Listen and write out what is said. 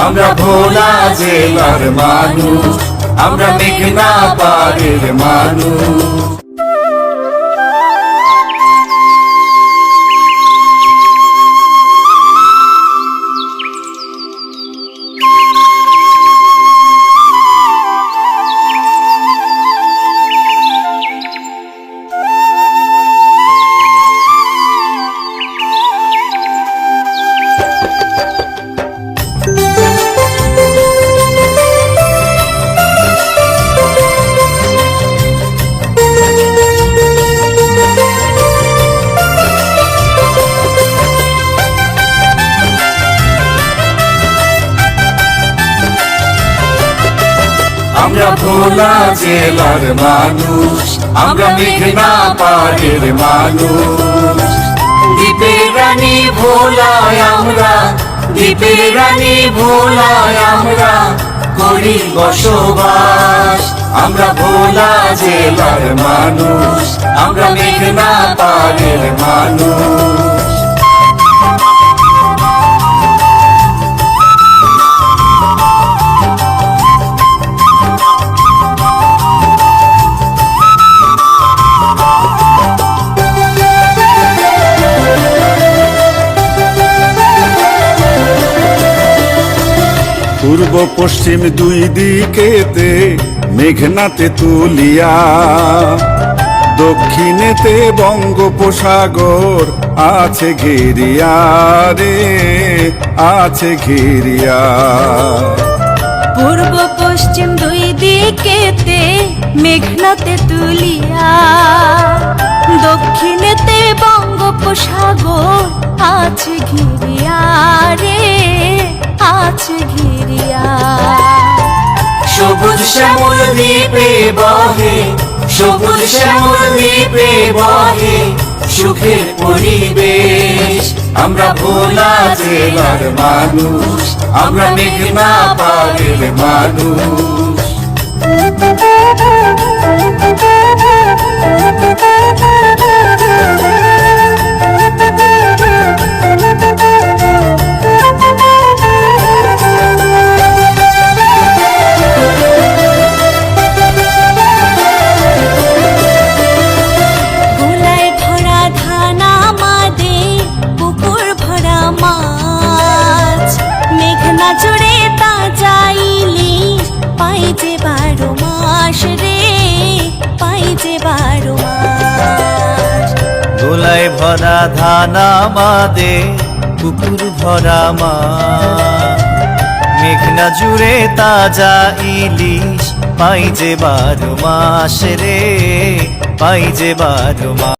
আমরা ভোলা জেলার মানুষ, আমরা মেঘনা পাড়ের মানুষ। আমরা ভোলা জেলার মানুষ, আমরা মেঘনা পাড়ের মানুষ। দ্বীপের রানী ভোলায় আমরা, দ্বীপের রানী ভোলায় আমরা করি বসবাস। আমরা ভোলা জেলার মানুষ, আমরা মেঘনা পাড়ের মানুষ। পূর্ব পশ্চিম দুই দিকেতে মেঘনাতে তুলিয়া, দক্ষিণেতে বঙ্গোপসাগর আছে ঘেরিয়া রে, আছে ঘেরিয়া। পূর্ব পশ্চিম দুই দিকেতে মেঘনাতে তুলিয়া, দক্ষিণেতে বঙ্গোপসাগর আছে ঘিরিয়া রে, আছে ঘিরিয়া। সবুজ শ্যামল দ্বীপে বহে, সবুজ শ্যামল দ্বীপে বহে সুখের পরিবেশ। আমরা ভোলা জেলার মানুষ, আমরা মেঘনা পাড়ের মানুষ। জুড়ে তাজা ইলিশ পাই যে 12 মাস রে, পাই যে 12 মাস। গোলায় ভরা ধান আমাদের, পুকুর ভরা মাছ। মেঘনা জুড়ে তাজা ইলিশ পাই যে 12 মাস রে, পাই যে 12 মাস।